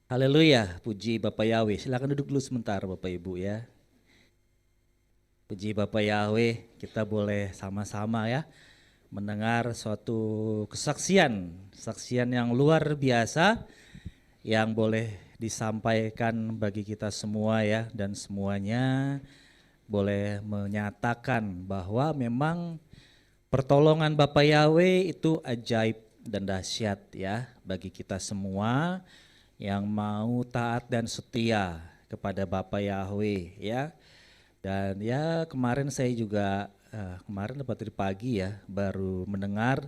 Haleluya, puji Bapak Yahweh. Silakan duduk dulu sebentar Bapak Ibu ya. Puji Bapak Yahweh, kita boleh sama-sama ya mendengar suatu kesaksian yang luar biasa yang boleh disampaikan bagi kita semua ya, dan semuanya boleh menyatakan bahwa memang pertolongan Bapak Yahweh itu ajaib dan dahsyat ya bagi kita semua yang mau taat dan setia kepada Bapak Yahweh ya. Dan ya kemarin saya juga kemarin tadi pagi ya baru mendengar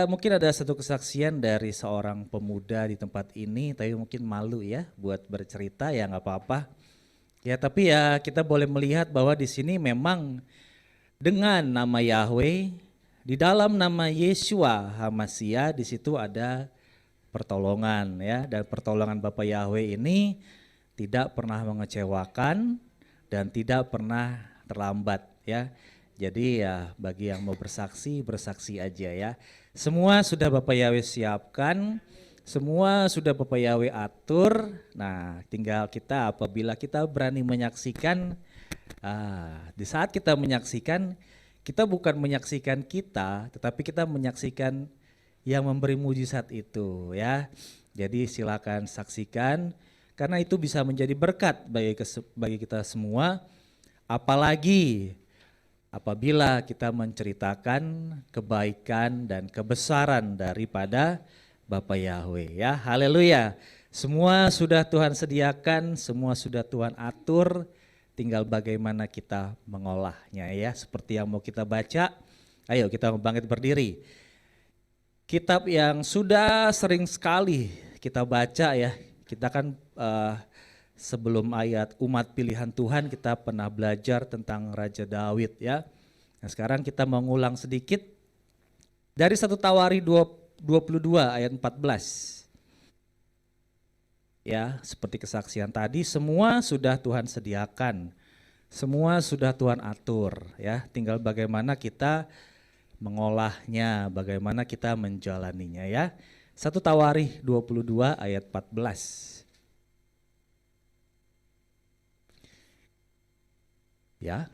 mungkin ada satu kesaksian dari seorang pemuda di tempat ini, tapi mungkin malu ya buat bercerita, ya nggak apa-apa. Ya tapi ya kita boleh melihat bahwa di sini memang dengan nama Yahweh, di dalam nama Yeshua HaMashiach di situ ada pertolongan ya, dan pertolongan Bapak Yahweh ini tidak pernah mengecewakan dan tidak pernah terlambat ya. Jadi ya bagi yang mau bersaksi, bersaksi aja ya. Semua sudah Bapak Yahweh siapkan, semua sudah Bapak Yahweh atur. Nah, tinggal kita apabila kita berani menyaksikan, di saat kita menyaksikan, kita bukan menyaksikan kita, tetapi kita menyaksikan yang memberi mujizat itu ya. Jadi silakan saksikan karena itu bisa menjadi berkat bagi kita semua, apalagi apabila kita menceritakan kebaikan dan kebesaran daripada Bapak Yahweh ya. Haleluya. Semua sudah Tuhan sediakan, semua sudah Tuhan atur, tinggal bagaimana kita mengolahnya ya. Seperti yang mau kita baca, ayo kita bangkit berdiri. Kitab yang sudah sering sekali kita baca ya, kita kan sebelum ayat umat pilihan Tuhan kita pernah belajar tentang Raja Daud ya. Nah sekarang kita mengulang sedikit dari 1 Tawari 22 ayat 14. Ya seperti kesaksian tadi, semua sudah Tuhan sediakan, semua sudah Tuhan atur ya, tinggal bagaimana kita mengolahnya, bagaimana kita menjalaninya ya. 1 Tawari 22 ayat 14. Ya,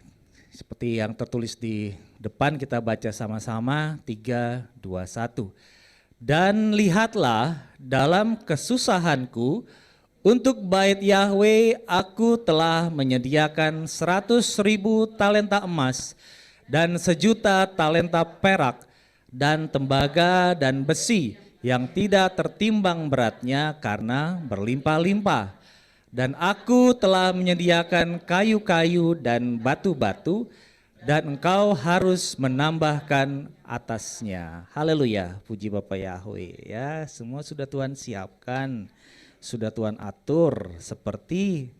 seperti yang tertulis di depan kita baca sama-sama 3, 2, 1. Dan lihatlah dalam kesusahanku untuk bait Yahweh aku telah menyediakan 100.000 talenta emas dan 1.000.000 talenta perak dan tembaga dan besi yang tidak tertimbang beratnya karena berlimpah-limpah. Dan aku telah menyediakan kayu-kayu dan batu-batu dan engkau harus menambahkan atasnya. Haleluya, puji Bapak Yahweh ya. Semua sudah Tuhan siapkan, sudah Tuhan atur seperti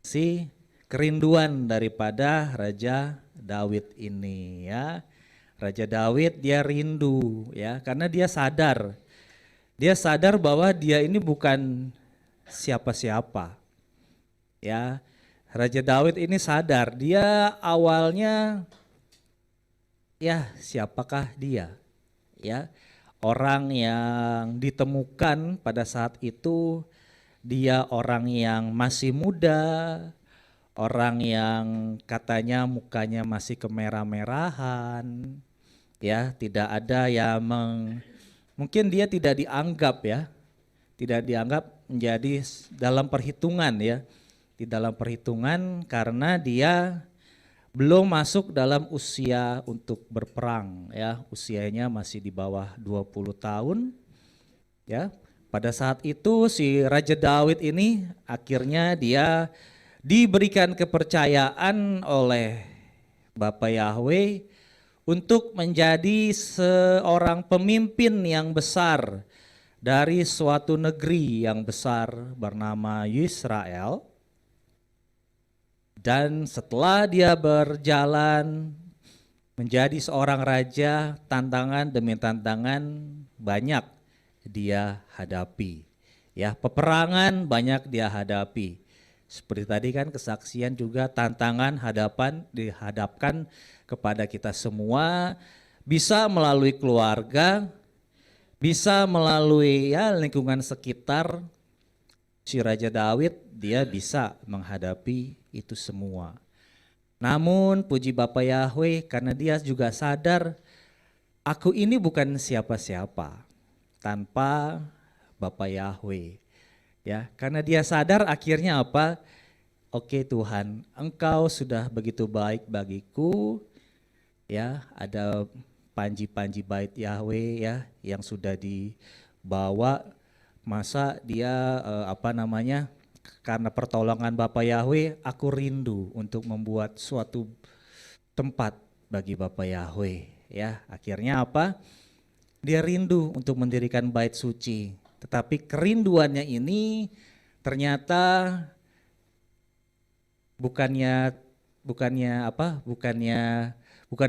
si kerinduan daripada Raja Daud ini ya. Raja Daud dia rindu ya, karena dia sadar bahwa dia ini bukan siapa-siapa ya. Raja Daud ini sadar dia awalnya ya siapakah dia ya, orang yang ditemukan pada saat itu dia orang yang masih muda, orang yang katanya mukanya masih kemerah-merahan ya, tidak ada yang mungkin dia tidak dianggap ya, tidak dianggap menjadi dalam perhitungan ya, di dalam perhitungan karena dia belum masuk dalam usia untuk berperang ya, usianya masih di bawah 20 tahun ya. Pada saat itu si Raja Daud ini akhirnya dia diberikan kepercayaan oleh Bapak Yahweh untuk menjadi seorang pemimpin yang besar dari suatu negeri yang besar bernama Israel. Dan setelah dia berjalan menjadi seorang raja, tantangan demi tantangan banyak dia hadapi. Ya, peperangan banyak dia hadapi. Seperti tadi kan kesaksian juga tantangan dihadapkan kepada kita semua. bisa melalui keluarga, bisa melalui ya lingkungan sekitar. Si Raja Daud dia bisa menghadapi itu semua. Namun puji Bapa Yahweh karena dia juga sadar aku ini bukan siapa-siapa tanpa Bapa Yahweh. Ya, karena dia sadar akhirnya apa? Oke Tuhan, Engkau sudah begitu baik bagiku. Ya, ada panji-panji bait Yahweh ya yang sudah dibawa, masa dia karena pertolongan Bapa Yahweh aku rindu untuk membuat suatu tempat bagi Bapa Yahweh ya. Akhirnya apa? Dia rindu untuk mendirikan bait suci. Tetapi kerinduannya ini ternyata bukannya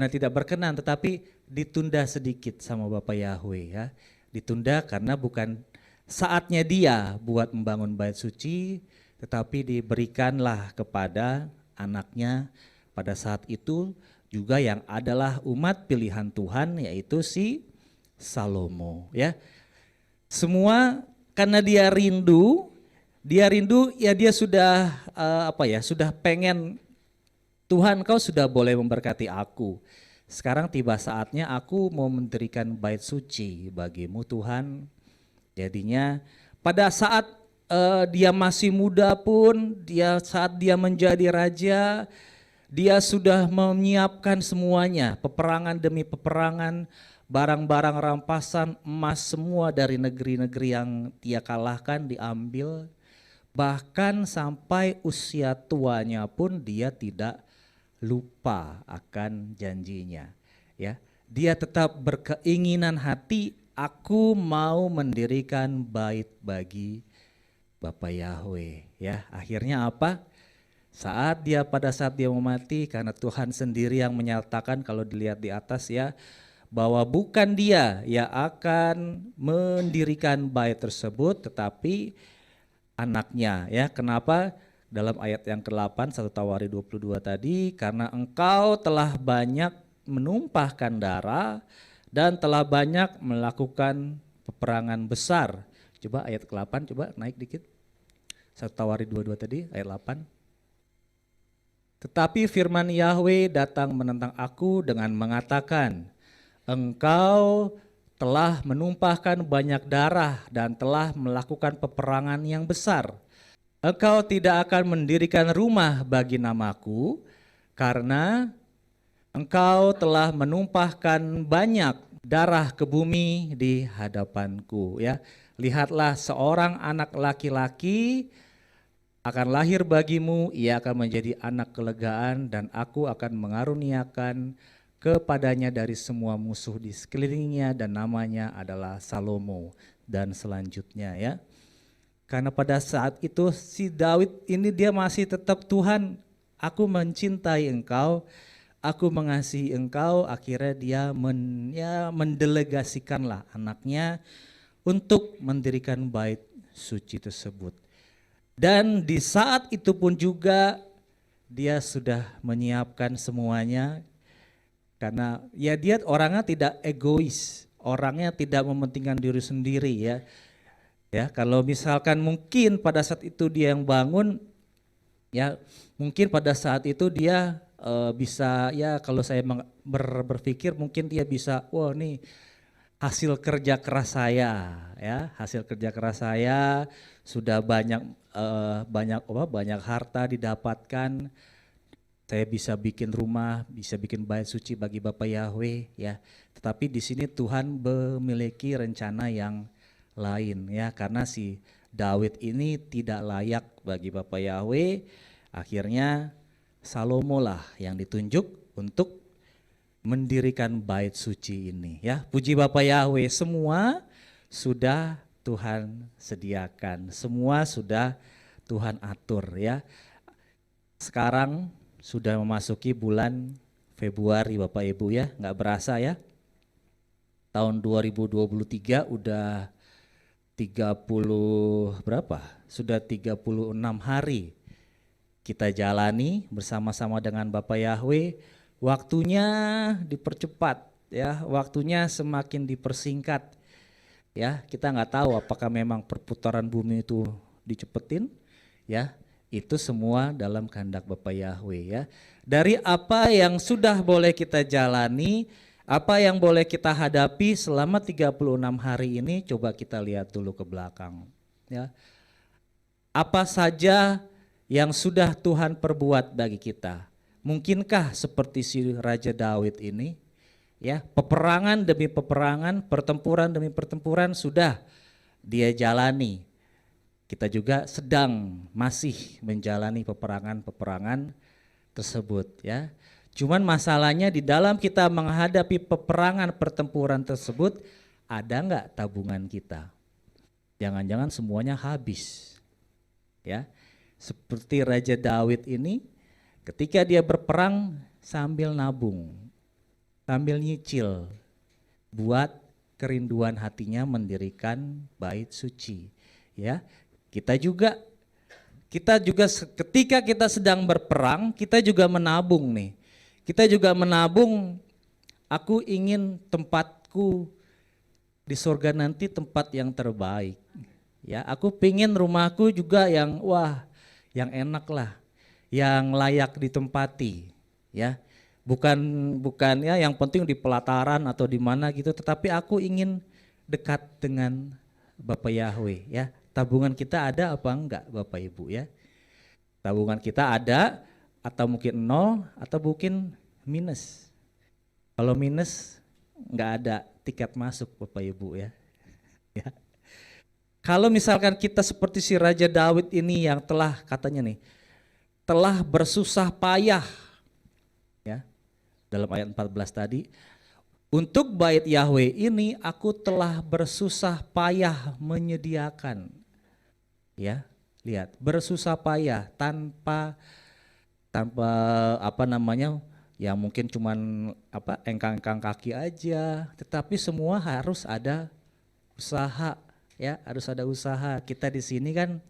tidak berkenan, tetapi ditunda sedikit sama Bapa Yahweh ya. Ditunda karena bukan saatnya dia buat membangun bait suci, tetapi diberikanlah kepada anaknya pada saat itu juga yang adalah umat pilihan Tuhan, yaitu si Salomo ya. Semua karena dia rindu ya, dia sudah sudah pengen, Tuhan Kau sudah boleh memberkati aku. Sekarang tiba saatnya aku mau mendirikan bait suci bagimu Tuhan. Jadinya pada saat dia masih muda pun, saat dia menjadi raja, dia sudah menyiapkan semuanya, peperangan demi peperangan, barang-barang rampasan, emas semua dari negeri-negeri yang dia kalahkan diambil. Bahkan sampai usia tuanya pun dia tidak lupa akan janjinya. Ya, dia tetap berkeinginan hati, aku mau mendirikan bait bagi Bapa Yahweh. Ya, akhirnya apa? Pada saat dia mau mati, karena Tuhan sendiri yang menyatakan kalau dilihat di atas ya, bahwa bukan dia yang akan mendirikan bait tersebut, tetapi anaknya ya. Kenapa? Dalam ayat yang ke-8 1 Tawari 22 tadi, karena engkau telah banyak menumpahkan darah dan telah banyak melakukan peperangan besar. Coba ayat ke-8, coba naik dikit. 1 Tawari 22 tadi ayat 8. Tetapi firman Yahweh datang menentang aku dengan mengatakan, engkau telah menumpahkan banyak darah dan telah melakukan peperangan yang besar. Engkau tidak akan mendirikan rumah bagi namaku karena engkau telah menumpahkan banyak darah ke bumi di hadapanku. Ya, lihatlah seorang anak laki-laki akan lahir bagimu, ia akan menjadi anak kelegaan dan aku akan mengaruniakan kepadanya dari semua musuh di sekelilingnya dan namanya adalah Salomo dan selanjutnya ya. Karena pada saat itu si Daud ini dia masih tetap, Tuhan aku mencintai engkau, aku mengasihi engkau. Akhirnya dia mendelegasikanlah anaknya untuk mendirikan bait suci tersebut. Dan di saat itu pun juga dia sudah menyiapkan semuanya. Karena ya dia orangnya tidak egois, orangnya tidak mementingkan diri sendiri ya. Ya, kalau misalkan mungkin pada saat itu dia yang bangun, ya mungkin pada saat itu dia bisa ya, kalau saya berpikir mungkin dia bisa, wah nih hasil kerja keras saya ya, hasil kerja keras saya sudah banyak harta didapatkan. Saya bisa bikin rumah, bisa bikin bait suci bagi Bapa Yahweh ya. Tetapi di sini Tuhan memiliki rencana yang lain ya, karena si Daud ini tidak layak bagi Bapa Yahweh. Akhirnya Salomo lah yang ditunjuk untuk mendirikan bait suci ini ya. Puji Bapa Yahweh, semua sudah Tuhan sediakan, semua sudah Tuhan atur ya. Sekarang sudah memasuki bulan Februari Bapak Ibu ya, nggak berasa ya. Tahun 2023 udah 30 berapa? Sudah 36 hari kita jalani bersama-sama dengan Bapak Yahweh. Waktunya dipercepat ya, waktunya semakin dipersingkat. Ya, kita nggak tahu apakah memang perputaran bumi itu dicepetin, ya. Itu semua dalam kehendak Bapa Yahweh, ya. Dari apa yang sudah boleh kita jalani, apa yang boleh kita hadapi selama 36 hari ini, coba kita lihat dulu ke belakang, ya. Apa saja yang sudah Tuhan perbuat bagi kita? Mungkinkah seperti si Raja Daud ini, ya, peperangan demi peperangan, pertempuran demi pertempuran sudah dia jalani. Kita juga sedang masih menjalani peperangan-peperangan tersebut, ya. Cuman masalahnya di dalam kita menghadapi peperangan pertempuran tersebut, ada nggak tabungan kita? Jangan-jangan semuanya habis, ya. Seperti Raja Daud ini, ketika dia berperang sambil nabung, sambil nyicil, buat kerinduan hatinya mendirikan bait suci, ya. Kita juga ketika kita sedang berperang, kita juga menabung nih. Kita juga menabung, aku ingin tempatku di surga nanti tempat yang terbaik. Ya, aku pingin rumahku juga yang yang enak lah, yang layak ditempati, ya. Bukan ya yang penting di pelataran atau di mana gitu, tetapi aku ingin dekat dengan Bapak Yahweh, ya. Tabungan kita ada apa enggak Bapak Ibu, ya? Tabungan kita ada atau mungkin nol atau mungkin minus. Kalau minus enggak ada tiket masuk Bapak Ibu, ya. Ya. Kalau misalkan kita seperti si Raja Daud ini yang telah katanya nih, telah bersusah payah, ya, dalam ayat 14 tadi, untuk bait Yahweh ini aku telah bersusah payah menyediakan. Ya, lihat, bersusah payah tanpa apa namanya, ya mungkin cuman engkang-engkang kaki aja, tetapi semua harus ada usaha, ya, harus ada usaha. Kita di sini kan,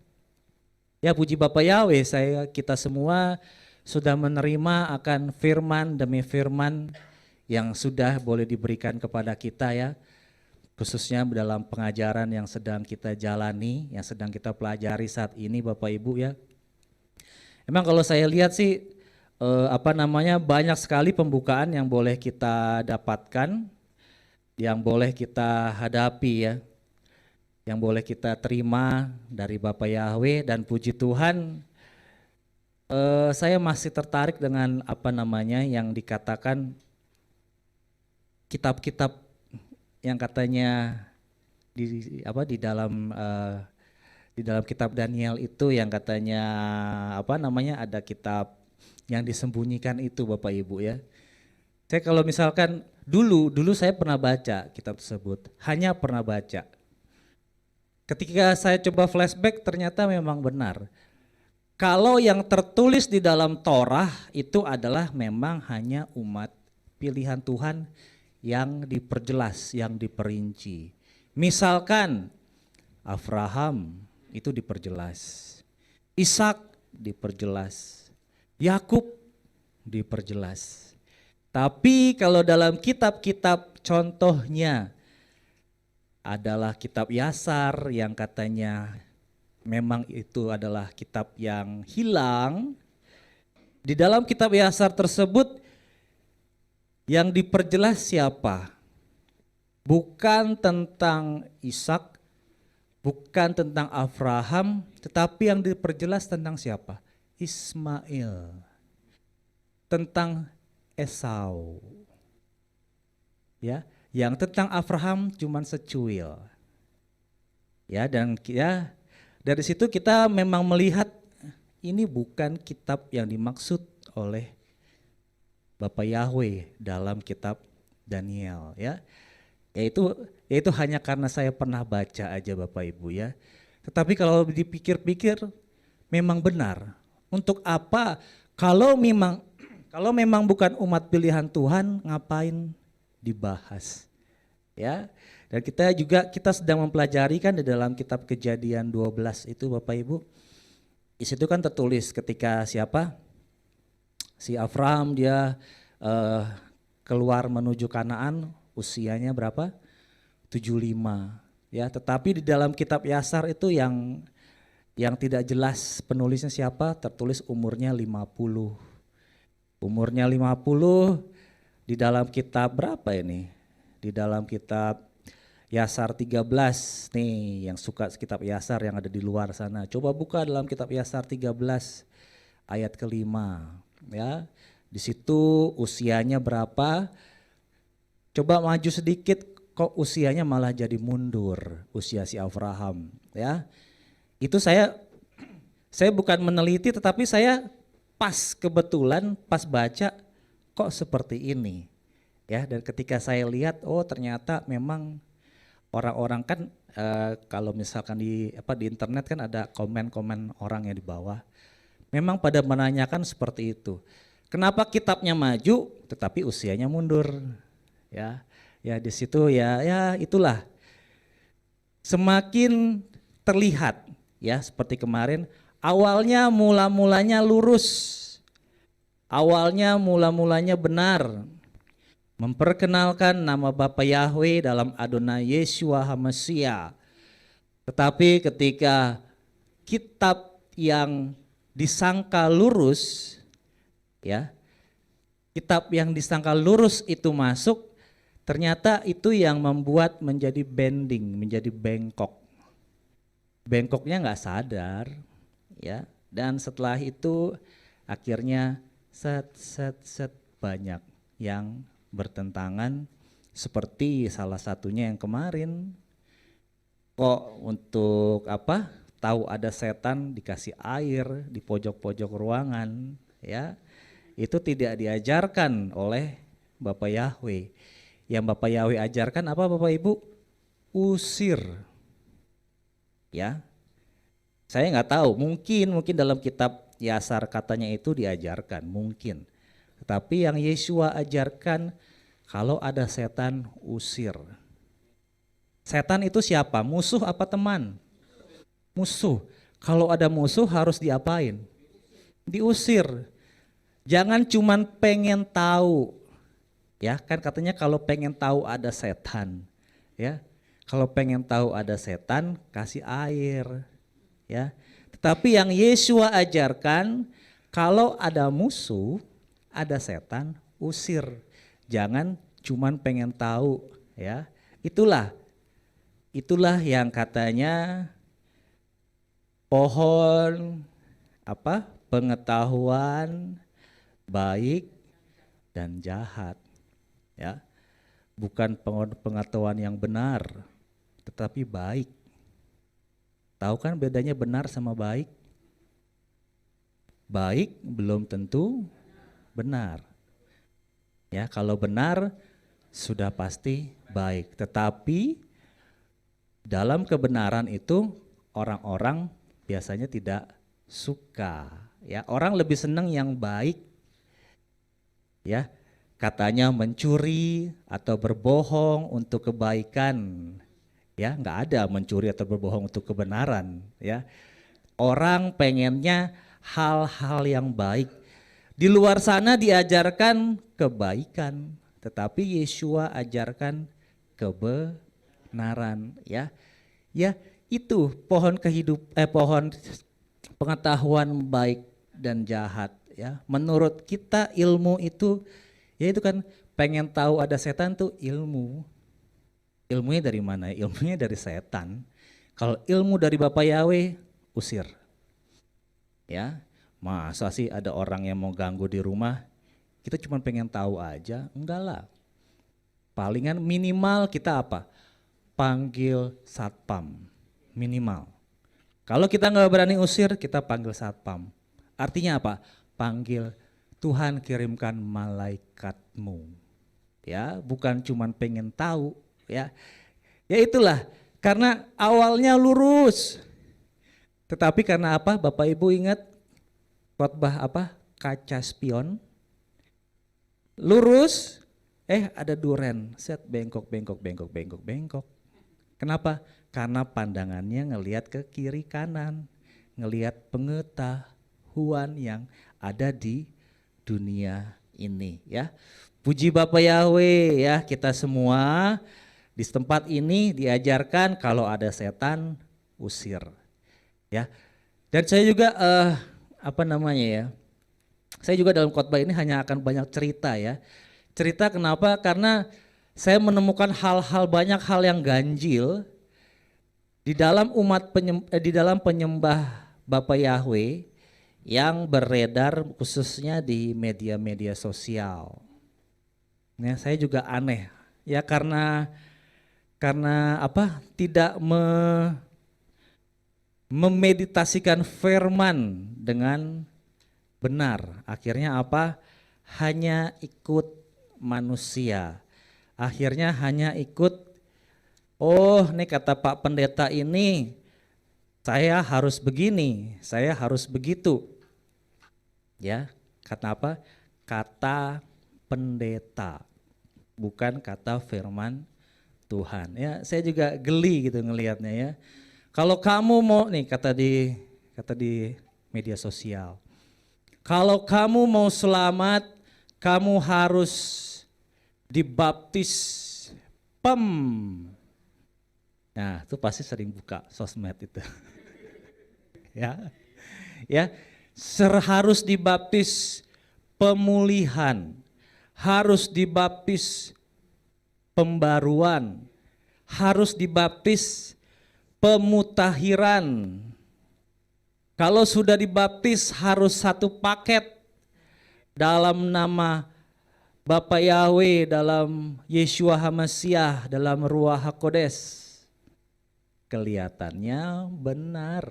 ya puji Bapak Yahweh, kita semua sudah menerima akan firman demi firman yang sudah boleh diberikan kepada kita, ya. Khususnya dalam pengajaran yang sedang kita jalani, yang sedang kita pelajari saat ini Bapak Ibu, ya. Emang kalau saya lihat sih banyak sekali pembukaan yang boleh kita dapatkan, yang boleh kita hadapi, ya. Yang boleh kita terima dari Bapak Yahweh, dan puji Tuhan saya masih tertarik dengan yang dikatakan kitab-kitab yang katanya di dalam kitab Daniel itu, yang katanya ada kitab yang disembunyikan itu Bapak Ibu, ya. Saya kalau misalkan dulu saya pernah baca kitab tersebut, hanya pernah baca. Ketika saya coba flashback ternyata memang benar. Kalau yang tertulis di dalam Torah itu adalah memang hanya umat pilihan Tuhan yang diperjelas, yang diperinci. Misalkan Abraham itu diperjelas, Ishak diperjelas, Yakub diperjelas. Tapi kalau dalam kitab-kitab contohnya adalah kitab Yasar yang katanya memang itu adalah kitab yang hilang. Di dalam kitab Yasar tersebut yang diperjelas siapa? Bukan tentang Ishak, bukan tentang Abraham, tetapi yang diperjelas tentang siapa? Ismail. Tentang Esau. Ya, yang tentang Abraham cuman secuil. Ya, dan ya dari situ kita memang melihat ini bukan kitab yang dimaksud oleh Bapak Yahweh dalam kitab Daniel, ya. Yaitu hanya karena saya pernah baca aja Bapak Ibu, ya. Tetapi kalau dipikir-pikir memang benar. Untuk apa kalau memang bukan umat pilihan Tuhan, ngapain dibahas, ya. Dan kita sedang mempelajari kan di dalam kitab Kejadian 12 itu Bapak Ibu. Di situ kan tertulis ketika siapa? Si Abraham dia keluar menuju Kanaan usianya berapa? 75. Ya, tetapi di dalam kitab Yasar itu yang tidak jelas penulisnya siapa, tertulis umurnya 50. Umurnya 50 di dalam kitab berapa ini? Di dalam kitab Yasar 13 nih, yang suka kitab Yasar yang ada di luar sana. Coba buka dalam kitab Yasar 13 ayat kelima, ya. Di situ usianya berapa? Coba maju sedikit, kok usianya malah jadi mundur, usia si Abraham, ya. Itu saya bukan meneliti, tetapi saya kebetulan pas baca kok seperti ini, ya. Dan ketika saya lihat, oh ternyata memang orang-orang kan kalau misalkan di internet kan ada komen-komen orang yang di bawah, memang pada menanyakan seperti itu. Kenapa kitabnya maju tetapi usianya mundur? Ya, ya di situ ya itulah. Semakin terlihat ya seperti kemarin, awalnya mula-mulanya lurus. Awalnya mula-mulanya benar. Memperkenalkan nama Bapa Yahweh dalam Adonai Yeshua HaMashiach. Tetapi ketika kitab yang disangka lurus, ya, kitab yang disangka lurus itu masuk, ternyata itu yang membuat menjadi bending, menjadi bengkok. Bengkoknya nggak sadar, ya. Dan setelah itu akhirnya set banyak yang bertentangan, seperti salah satunya yang kemarin. Kok untuk apa? Tahu ada setan dikasih air di pojok-pojok ruangan, ya. Itu tidak diajarkan oleh Bapak Yahweh. Yang Bapak Yahweh ajarkan apa Bapak Ibu? Usir. Ya. Saya nggak tahu, mungkin dalam kitab Yasar katanya itu diajarkan, mungkin. Tetapi yang Yeshua ajarkan, kalau ada setan usir. Setan itu siapa? Musuh apa teman? Musuh. Kalau ada musuh harus diapain? Diusir. Jangan cuman pengen tahu. Ya, kan katanya kalau pengen tahu ada setan, ya. Kalau pengen tahu ada setan, kasih air, ya. Tetapi yang Yeshua ajarkan, kalau ada musuh, ada setan, usir. Jangan cuman pengen tahu, ya. Itulah yang katanya pohon pengetahuan baik dan jahat, ya. Bukan pengetahuan yang benar, tetapi baik. Tahu kan bedanya benar sama baik? Baik belum tentu benar. Ya, kalau benar sudah pasti baik, tetapi dalam kebenaran itu orang-orang biasanya tidak suka. Ya, orang lebih senang yang baik. Ya, katanya mencuri atau berbohong untuk kebaikan. Ya, nggak ada mencuri atau berbohong untuk kebenaran, ya. Orang pengennya hal-hal yang baik. Di luar sana diajarkan kebaikan, tetapi Yeshua ajarkan kebenaran, ya. Ya, itu pohon pohon pengetahuan baik dan jahat, ya. Menurut kita ilmu itu, ya itu kan pengen tahu ada setan tuh ilmu. Ilmunya dari mana? Ilmunya dari setan. Kalau ilmu dari Bapak Yahweh, usir. Ya, masa sih ada orang yang mau ganggu di rumah? Kita cuma pengen tahu aja, enggak lah. Palingan minimal kita apa? Panggil satpam, minimal. Kalau kita nggak berani usir, kita panggil satpam. Artinya apa? Panggil Tuhan kirimkan malaikatmu. Ya, bukan cuma pengen tahu. Ya itulah, karena awalnya lurus, tetapi karena apa? Bapak Ibu ingat khotbah kaca spion, lurus, ada duren, set bengkok. Kenapa? Karena pandangannya ngelihat ke kiri kanan, ngelihat pengetahuan yang ada di dunia ini, ya. Puji Bapa Yahweh ya, kita semua di tempat ini diajarkan kalau ada setan usir ya. Dan saya juga apa namanya ya? Saya juga dalam khotbah ini hanya akan banyak cerita ya. Cerita kenapa? Karena saya menemukan banyak hal yang ganjil di dalam di dalam penyembah Bapa Yahweh yang beredar khususnya di media-media sosial. Ya, saya juga aneh ya karena apa? Tidak memeditasikan firman dengan benar. Akhirnya apa? Hanya ikut manusia. Akhirnya hanya ikut, oh nih kata Pak Pendeta ini, saya harus begini, saya harus begitu. Ya, kata apa? Kata pendeta, bukan kata firman Tuhan. Ya, saya juga geli gitu ngelihatnya ya. Kalau kamu mau nih kata di media sosial, kalau kamu mau selamat, kamu harus dibaptis PEM. Nah, itu pasti sering buka sosmed itu. Ya. Ya, harus dibaptis pemulihan, harus dibaptis pembaruan, harus dibaptis pemutahiran. Kalau sudah dibaptis harus satu paket dalam nama Bapa Yahweh, dalam Yeshua HaMashiach, dalam Ruach HaKodes. Kelihatannya benar.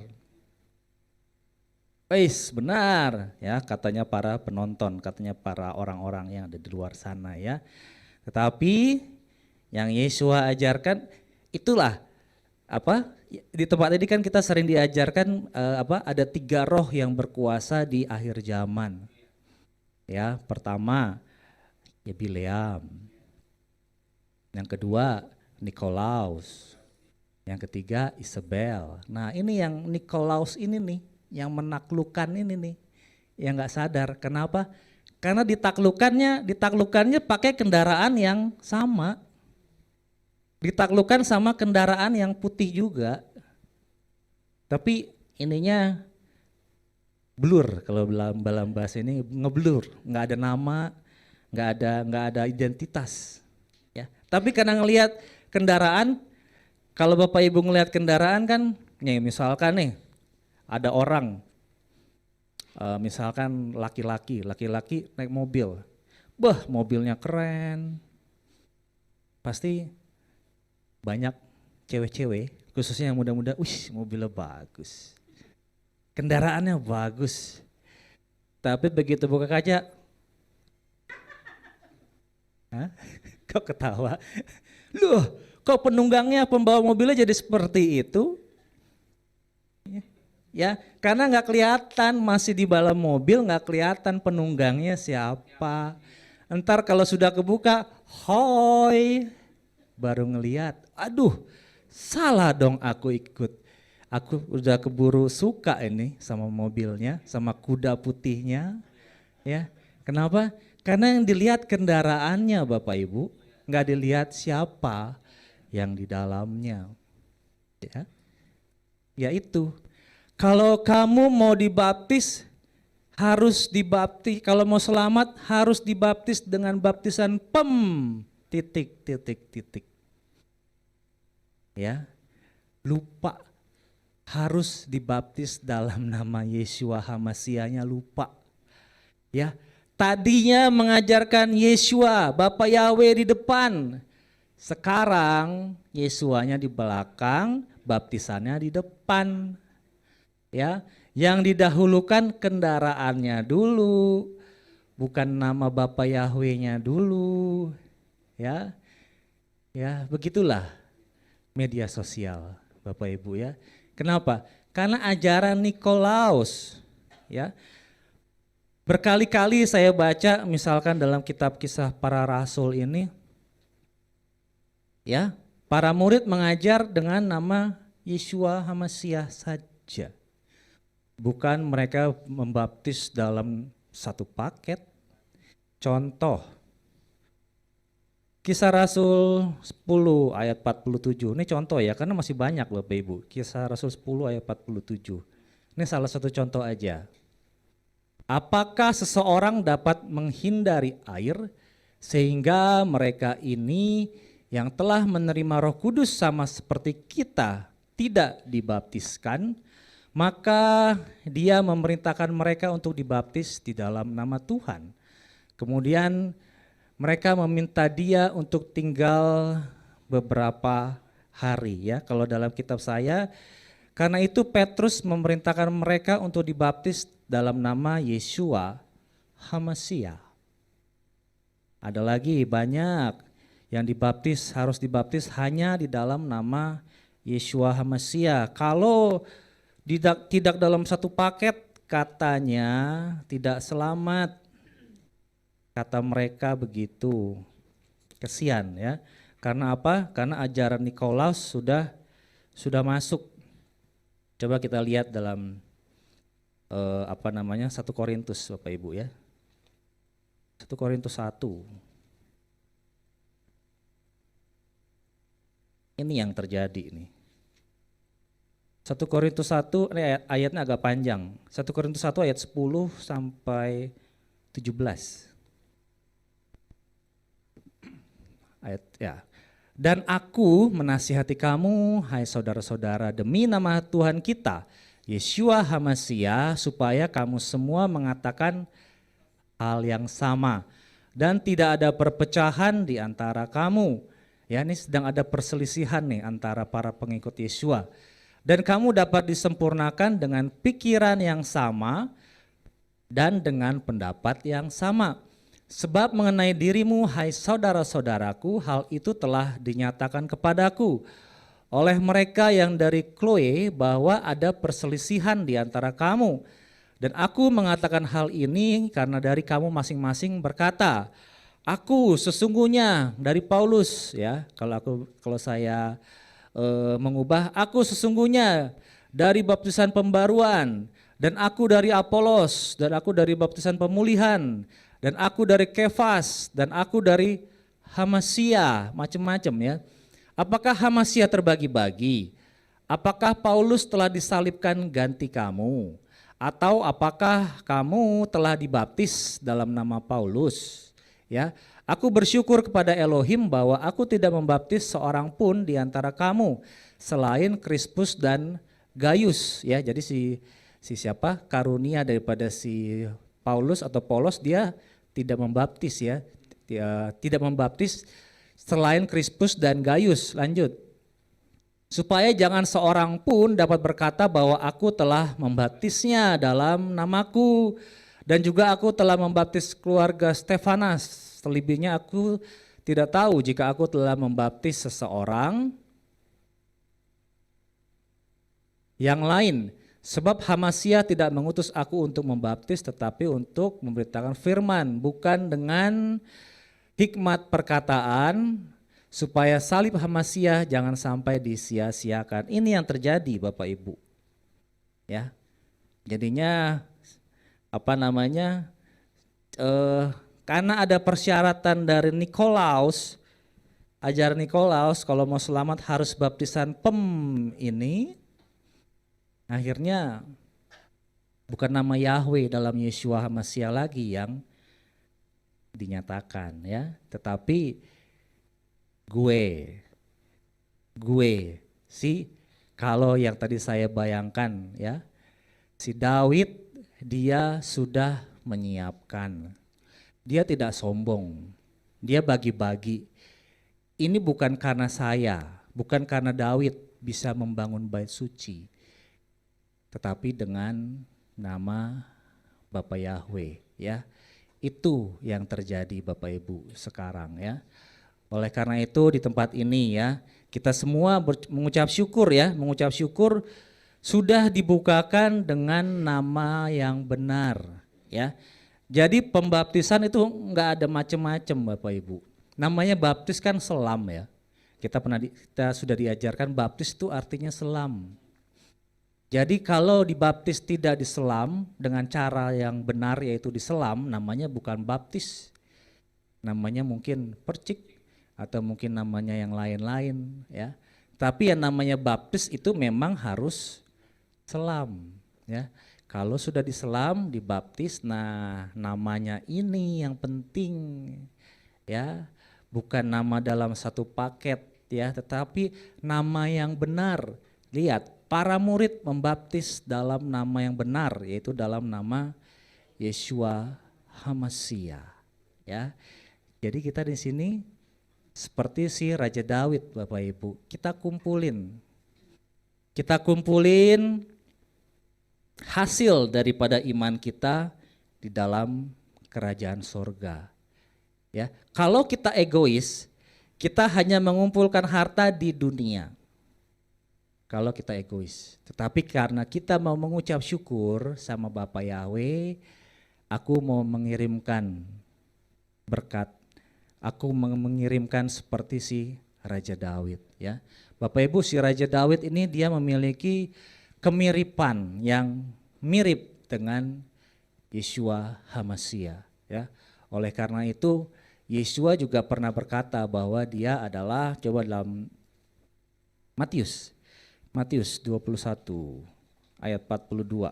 Benar ya, katanya para penonton, katanya para orang-orang yang ada di luar sana ya. Tetapi yang Yeshua ajarkan itulah apa? Di tempat ini kan kita sering diajarkan ada 3 roh yang berkuasa di akhir zaman. Ya, pertama ya Bileam. Yang kedua Nikolaus. Yang ketiga Isabel. Nah, ini yang Nikolaus ini nih, yang menaklukkan ini nih, yang nggak sadar. Kenapa? Karena ditaklukannya pakai kendaraan yang sama. Ditaklukkan sama kendaraan yang putih juga. Tapi ininya blur, kalau dalam bahasa ini ngeblur, nggak ada nama, nggak ada identitas. Ya. Tapi karena ngelihat kendaraan, kalau Bapak Ibu ngelihat kendaraan kan, nih misalkan nih ada orang, misalkan laki-laki naik mobil, mobilnya keren, pasti banyak cewek-cewek, khususnya yang muda-muda, mobilnya bagus, kendaraannya bagus. Tapi begitu buka kaca, kok ketawa? Loh, kok penunggangnya, pembawa mobilnya jadi seperti itu? Ya, karena nggak kelihatan, masih di dalam mobil nggak kelihatan penunggangnya siapa. Entar kalau sudah kebuka, hoi, baru ngelihat, aduh salah dong aku ikut. Aku udah keburu suka ini sama mobilnya, sama kuda putihnya. Ya, kenapa? Karena yang dilihat kendaraannya Bapak Ibu, nggak dilihat siapa yang di dalamnya. Ya itu. Kalau kamu mau dibaptis, harus dibaptis, kalau mau selamat harus dibaptis dengan baptisan PEM, titik. Ya, lupa, harus dibaptis dalam nama Yeshua HaMashiach-nya, lupa. Ya, tadinya mengajarkan Yeshua, Bapa Yahweh di depan, sekarang Yeshuanya di belakang, baptisannya di depan. Ya, yang didahulukan kendaraannya dulu, bukan nama Bapa Yahweh-nya dulu. Ya. Ya, begitulah media sosial, Bapak Ibu ya. Kenapa? Karena ajaran Nikolaus, ya. Berkali-kali saya baca misalkan dalam kitab Kisah Para Rasul ini, ya, para murid mengajar dengan nama Yeshua HaMashiach saja. Bukan mereka membaptis dalam satu paket. Contoh, Kisah Rasul 10 ayat 47. Ini contoh ya, karena masih banyak loh Bapak Ibu. Kisah Rasul 10 ayat 47. Ini salah satu contoh aja. Apakah seseorang dapat menghindari air sehingga mereka ini yang telah menerima Roh Kudus sama seperti kita tidak dibaptiskan? Maka dia memerintahkan mereka untuk dibaptis di dalam nama Tuhan. Kemudian mereka meminta dia untuk tinggal beberapa hari ya. Kalau dalam kitab saya, karena itu Petrus memerintahkan mereka untuk dibaptis dalam nama Yeshua HaMashiach. Ada lagi banyak yang dibaptis, harus dibaptis hanya di dalam nama Yeshua HaMashiach. Kalau tidak dalam satu paket, katanya tidak selamat. Kata mereka begitu. Kesian ya. Karena apa? Karena ajaran Nikolaus sudah masuk. Coba kita lihat dalam 1 Korintus Bapak Ibu ya. 1 Korintus 1. Ini yang terjadi nih. 1 Korintus 1 ini ayatnya agak panjang. 1 Korintus 1 ayat 10 sampai 17. Ayat ya. Dan aku menasihati kamu, hai saudara-saudara, demi nama Tuhan kita, Yeshua HaMashiach, supaya kamu semua mengatakan hal yang sama dan tidak ada perpecahan di antara kamu. Ya, ini sedang ada perselisihan nih antara para pengikut Yeshua. Dan kamu dapat disempurnakan dengan pikiran yang sama dan dengan pendapat yang sama. Sebab mengenai dirimu, hai saudara-saudaraku, hal itu telah dinyatakan kepadaku oleh mereka yang dari Chloe bahwa ada perselisihan di antara kamu. Dan aku mengatakan hal ini karena dari kamu masing-masing berkata, aku sesungguhnya dari Paulus ya. Kalau saya mengubah, aku sesungguhnya dari baptisan pembaruan, dan aku dari Apolos, dan aku dari baptisan pemulihan, dan aku dari Kefas, dan aku dari HaMashiach, macam-macam ya. Apakah HaMashiach terbagi-bagi? Apakah Paulus telah disalibkan ganti kamu? Atau apakah kamu telah dibaptis dalam nama Paulus? Ya, aku bersyukur kepada Elohim bahwa aku tidak membaptis seorang pun di antara kamu selain Krispus dan Gaius. Ya, jadi si siapa? Karunia daripada si Paulus atau Polos, dia tidak membaptis ya. Dia tidak membaptis selain Krispus dan Gaius. Lanjut. Supaya jangan seorang pun dapat berkata bahwa aku telah membaptisnya dalam namaku, dan juga aku telah membaptis keluarga Stefanas. Selebihnya aku tidak tahu jika aku telah membaptis seseorang yang lain. Sebab HaMashiach tidak mengutus aku untuk membaptis, tetapi untuk memberitakan firman, bukan dengan hikmat perkataan, supaya salib HaMashiach jangan sampai disia-siakan. Ini yang terjadi Bapak Ibu. Ya. Jadinya karena ada persyaratan dari Nikolaus, ajaran Nikolaus kalau mau selamat harus baptisan ini, akhirnya bukan nama Yahweh dalam Yeshua HaMashiach lagi yang dinyatakan ya, tetapi gue kalau yang tadi saya bayangkan ya, si Daud dia sudah menyiapkan. Dia tidak sombong. Dia bagi-bagi. Ini bukan karena saya, bukan karena Daud bisa membangun bait suci, tetapi dengan nama Bapa Yahweh ya. Itu yang terjadi Bapak Ibu sekarang ya. Oleh karena itu di tempat ini ya, kita semua mengucap syukur ya, mengucap syukur sudah dibukakan dengan nama yang benar ya. Jadi pembaptisan itu enggak ada macam-macam Bapak Ibu. Namanya baptis kan selam ya. Kita sudah diajarkan baptis itu artinya selam. Jadi kalau dibaptis tidak diselam dengan cara yang benar yaitu diselam, namanya bukan baptis. Namanya mungkin percik, atau mungkin namanya yang lain-lain ya. Tapi yang namanya baptis itu memang harus selam ya. Kalau sudah diselam, dibaptis, nah namanya ini yang penting ya. Bukan nama dalam satu paket ya, tetapi nama yang benar. Lihat, para murid membaptis dalam nama yang benar, yaitu dalam nama Yeshua HaMashiach ya. Jadi kita di sini seperti si Raja Daud Bapak Ibu, kita kumpulin hasil daripada iman kita di dalam kerajaan sorga. Ya, kalau kita egois, kita hanya mengumpulkan harta di dunia. Kalau kita egois, tetapi karena kita mau mengucap syukur sama Bapak Yahweh, aku mau mengirimkan berkat. Aku mengirimkan seperti si Raja Daud ya. Bapak Ibu, si Raja Daud ini dia memiliki kemiripan yang mirip dengan Yeshua HaMashiach ya. Oleh karena itu Yeshua juga pernah berkata bahwa dia adalah, coba dalam Matius 21 ayat 42.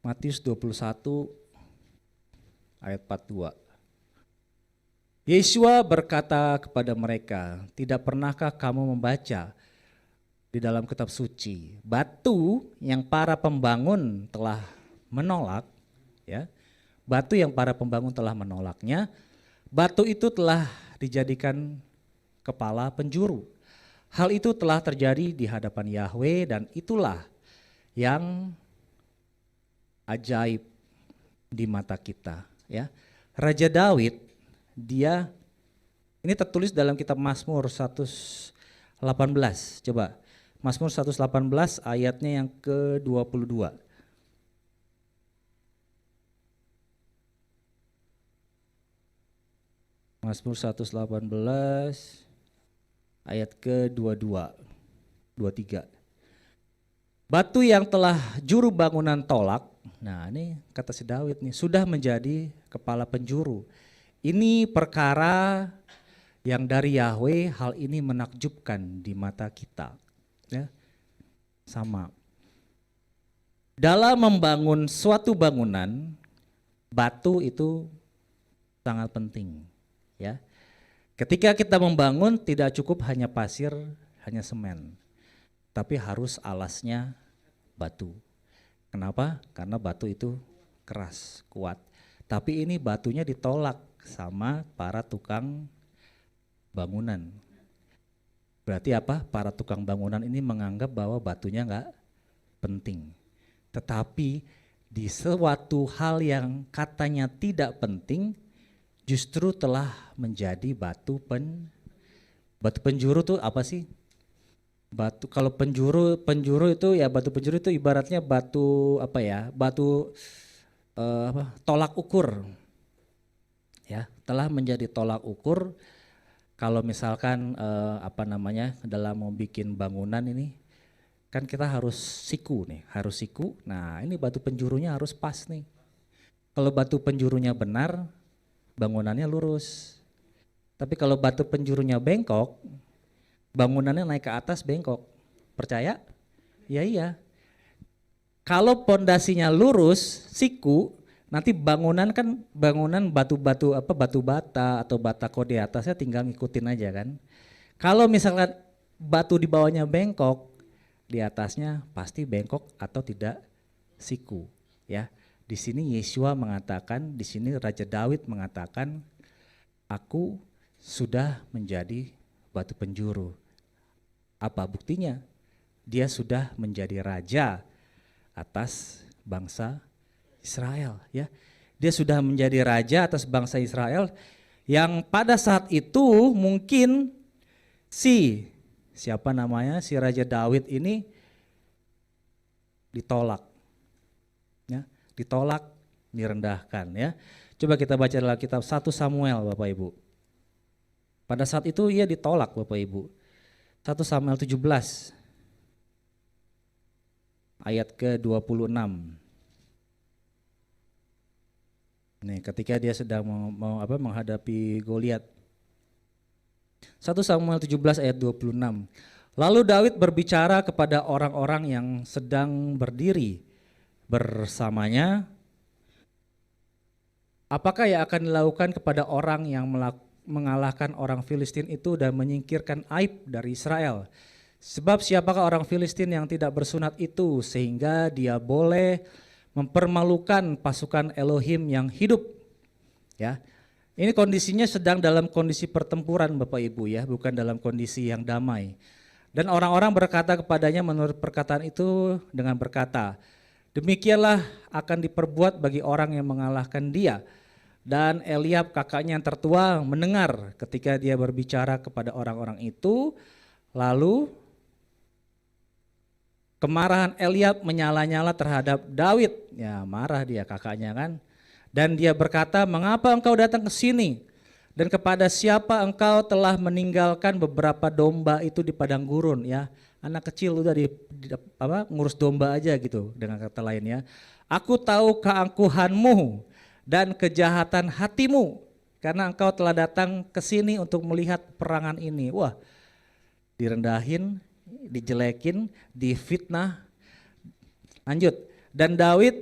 Matius 21 ayat 42. Yeshua berkata kepada mereka, tidak pernahkah kamu membaca di dalam kitab suci, batu yang para pembangun telah menolak, ya, batu yang para pembangun telah menolaknya, batu itu telah dijadikan kepala penjuru. Hal itu telah terjadi di hadapan Yahweh dan itulah yang ajaib di mata kita. Ya, Raja Daud dia ini tertulis dalam kitab Mazmur 118. Coba Mazmur 118 ayatnya yang ke-22. Mazmur 118 ayat ke-22, 23. Batu yang telah juru bangunan tolak, nah ini kata si Daud nih, sudah menjadi kepala penjuru. Ini perkara yang dari Yahweh, hal ini menakjubkan di mata kita. Ya, sama. Dalam membangun suatu bangunan, batu itu sangat penting. Ya, ketika kita membangun tidak cukup hanya pasir, hanya semen. Tapi harus alasnya batu. Kenapa? Karena batu itu keras, kuat. Tapi ini batunya ditolak sama para tukang bangunan. Berarti apa? Para tukang bangunan ini menganggap bahwa batunya enggak penting. Tetapi di suatu hal yang katanya tidak penting, justru telah menjadi batu penjuru tuh apa sih? Batu, kalau penjuru itu ya, batu penjuru itu ibaratnya batu apa ya, batu tolak ukur ya, telah menjadi tolak ukur. Kalau misalkan dalam mau bikin bangunan ini kan kita harus siku nih, harus siku. Nah ini batu penjurunya harus pas nih. Kalau batu penjurunya benar, bangunannya lurus. Tapi kalau batu penjurunya bengkok, bangunannya naik ke atas bengkok. Percaya? Ya iya. Kalau pondasinya lurus, siku, nanti bangunan batu-batu batu bata atau batako di atasnya tinggal ngikutin aja kan. Kalau misalkan batu di bawahnya bengkok, di atasnya pasti bengkok atau tidak siku, ya. Di sini Yeshua mengatakan, di sini Raja Daud mengatakan, aku sudah menjadi batu penjuru. Apa buktinya? Dia sudah menjadi raja atas bangsa Israel, ya. Dia sudah menjadi raja atas bangsa Israel yang pada saat itu mungkin si Raja Daud ini ditolak. Ya, ditolak, direndahkan, ya. Coba kita baca dalam kitab 1 Samuel Bapak Ibu. Pada saat itu ia ditolak Bapak Ibu. 1 Samuel 17 ayat ke-26. Nih, ketika dia sedang menghadapi Goliat. 1 Samuel 17 ayat 26. Lalu Daud berbicara kepada orang-orang yang sedang berdiri bersamanya, apakah yang akan dilakukan kepada orang yang mengalahkan orang Filistin itu dan menyingkirkan aib dari Israel? Sebab siapakah orang Filistin yang tidak bersunat itu sehingga dia boleh mempermalukan pasukan Elohim yang hidup? Ya. Ini kondisinya sedang dalam kondisi pertempuran Bapak Ibu ya, bukan dalam kondisi yang damai. Dan orang-orang berkata kepadanya menurut perkataan itu dengan berkata, demikianlah akan diperbuat bagi orang yang mengalahkan dia. Dan Eliab kakaknya yang tertua mendengar ketika dia berbicara kepada orang-orang itu, lalu kemarahan Eliab menyala-nyala terhadap Daud. Ya marah dia kakaknya kan. Dan dia berkata, mengapa engkau datang ke sini? Dan kepada siapa engkau telah meninggalkan beberapa domba itu di padang gurun ya. Anak kecil udah ngurus domba aja gitu dengan kata lain ya. Aku tahu keangkuhanmu dan kejahatan hatimu karena engkau telah datang ke sini untuk melihat perangan ini. Wah, direndahin, dijelekin, difitnah. Lanjut. Dan Daud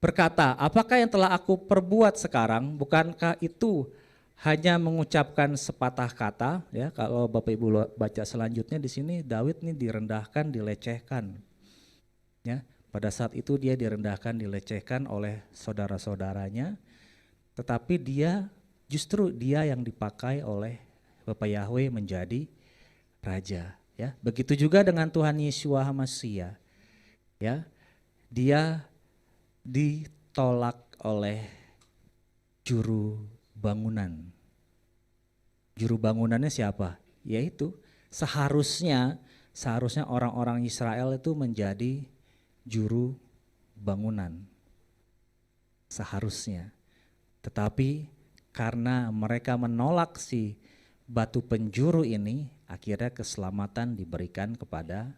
berkata, apakah yang telah aku perbuat sekarang, bukankah itu hanya mengucapkan sepatah kata? Ya, kalau Bapak Ibu baca selanjutnya di sini Daud nih direndahkan, dilecehkan. Ya, pada saat itu dia direndahkan, dilecehkan oleh saudara-saudaranya, tetapi justru dia yang dipakai oleh Bapak Yahweh menjadi raja. Ya, begitu juga dengan Tuhan Yesus HaMashiach. Ya, dia ditolak oleh juru bangunan. Juru bangunannya siapa? Yaitu seharusnya orang-orang Israel itu menjadi juru bangunan. Seharusnya. Tetapi karena mereka menolak si batu penjuru ini, akhirnya keselamatan diberikan kepada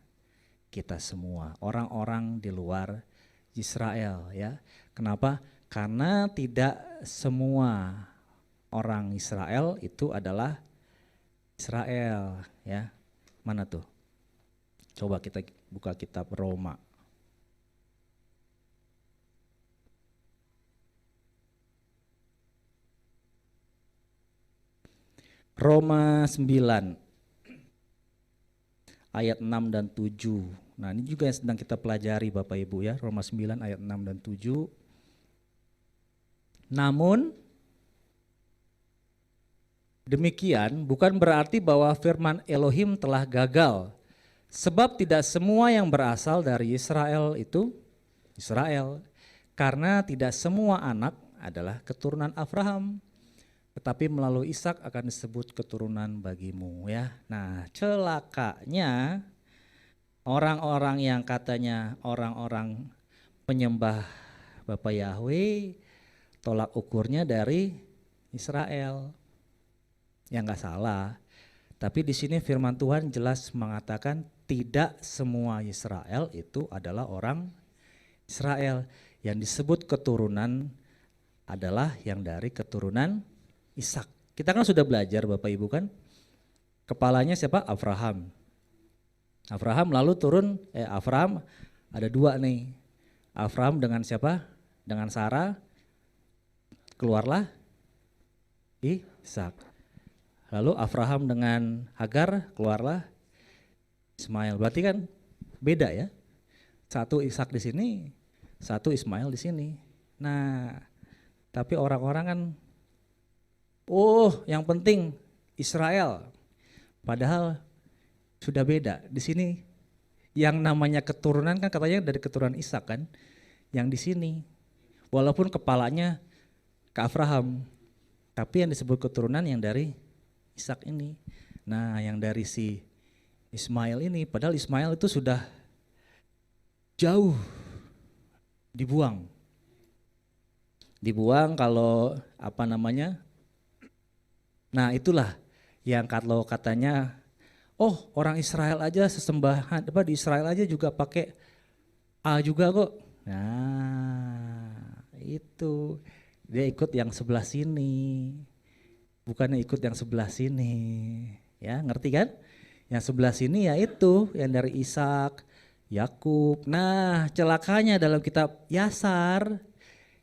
kita semua, orang-orang di luar Israel ya. Kenapa? Karena tidak semua orang Israel itu adalah Israel ya. Mana tuh? Coba kita buka kitab Roma. Roma 9 ayat 6 dan 7. Nah, ini juga yang sedang kita pelajari Bapak Ibu ya, Roma 9 ayat 6 dan 7. Namun demikian bukan berarti bahwa firman Elohim telah gagal. Sebab tidak semua yang berasal dari Israel itu Israel. Karena tidak semua anak adalah keturunan Abraham. Tetapi melalui Ishak akan disebut keturunan bagimu ya. Nah, celakanya orang-orang yang katanya orang-orang penyembah Bapak Yahweh, tolak ukurnya dari Israel. Ya enggak salah. Tapi di sini firman Tuhan jelas mengatakan tidak semua Israel itu adalah orang Israel. Yang disebut keturunan adalah yang dari keturunan Ishak. Kita kan sudah belajar Bapak Ibu kan. Kepalanya siapa? Abraham. Abraham lalu Abraham ada dua nih. Abraham dengan siapa? Dengan Sarah. Keluarlah Ishak. Lalu Abraham dengan Hagar, keluarlah Ismail. Berarti kan beda ya. Satu Ishak di sini, satu Ismail di sini. Nah, tapi orang-orang kan yang penting Israel. Padahal sudah beda. Di sini yang namanya keturunan kan katanya dari keturunan Ishak kan. Yang di sini walaupun kepalanya ke Abraham, tapi yang disebut keturunan yang dari Ishak ini. Nah, yang dari si Ismail ini, padahal Ismail itu sudah jauh dibuang. Dibuang kalau nah itulah yang kalau katanya orang Israel aja sesembahan di Israel aja juga pakai A juga kok. Nah, itu dia ikut yang sebelah sini, bukannya ikut yang sebelah sini. Ya, ngerti kan? Yang sebelah sini ya itu yang dari Ishak, Yakub. Nah, celakanya dalam kitab Yasar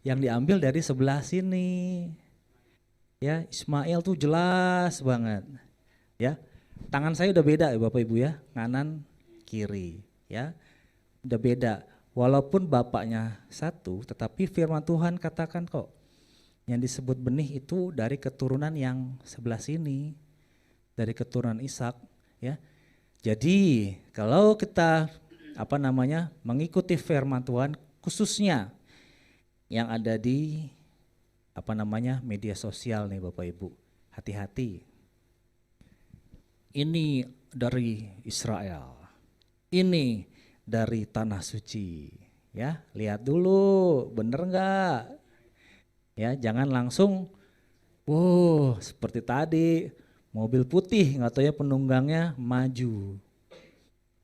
yang diambil dari sebelah sini. Ya, Ismail tuh jelas banget. Ya. Tangan saya udah beda ya Bapak Ibu ya, kanan kiri ya. Udah beda. Walaupun bapaknya satu, tetapi firman Tuhan katakan kok yang disebut benih itu dari keturunan yang sebelah sini, dari keturunan Ishak ya. Jadi kalau kita mengikuti firman Tuhan khususnya yang ada di media sosial nih Bapak Ibu, hati-hati. Ini dari Israel, ini dari tanah suci, ya lihat dulu bener nggak, ya jangan langsung, wow seperti tadi mobil putih nggak tahu ya penunggangnya maju,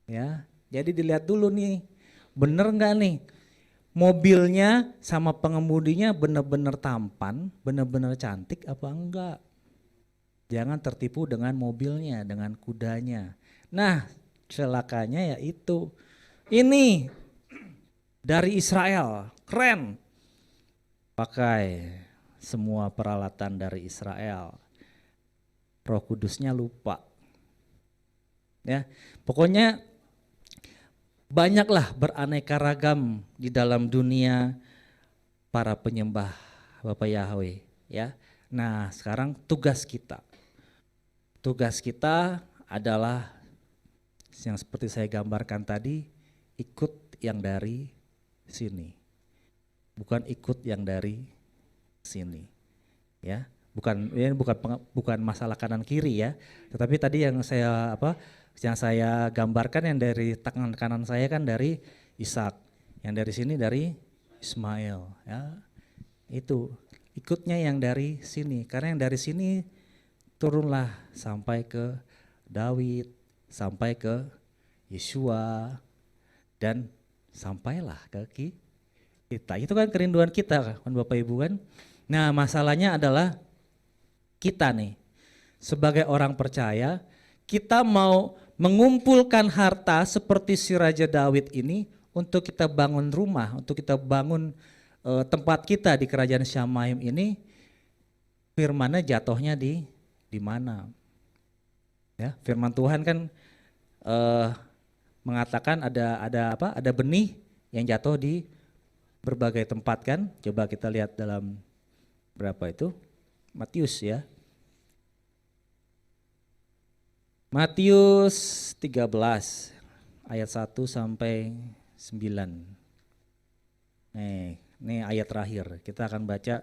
ya jadi dilihat dulu nih bener nggak nih mobilnya sama pengemudinya bener-bener tampan, bener-bener cantik apa enggak. Jangan tertipu dengan mobilnya, dengan kudanya. Nah, celakanya ya itu. Ini dari Israel, keren. Pakai semua peralatan dari Israel. Roh Kudusnya lupa. Ya, pokoknya banyaklah beraneka ragam di dalam dunia para penyembah Bapak Yahweh, ya. Nah, sekarang tugas kita adalah yang seperti saya gambarkan tadi, ikut yang dari sini, bukan ikut yang dari sini, ya. Bukan masalah kanan kiri ya, tetapi tadi yang saya gambarkan yang dari tangan kanan saya kan dari Ishak, yang dari sini dari Ismail, ya. Itu ikutnya yang dari sini, karena yang dari sini turunlah sampai ke Daud, sampai ke Yesua, dan sampailah ke kita. Itu kan kerinduan kita kan Bapak Ibu kan. Nah masalahnya adalah kita nih sebagai orang percaya, kita mau mengumpulkan harta seperti si Raja Daud ini untuk kita bangun rumah, untuk kita bangun tempat kita di kerajaan Syamaim ini, firmannya jatuhnya di mana? Ya, firman Tuhan kan mengatakan ada benih yang jatuh di berbagai tempat kan. Coba kita lihat dalam berapa itu? Matius ya. Matius 13 ayat 1 sampai 9. Nih ayat terakhir. Kita akan baca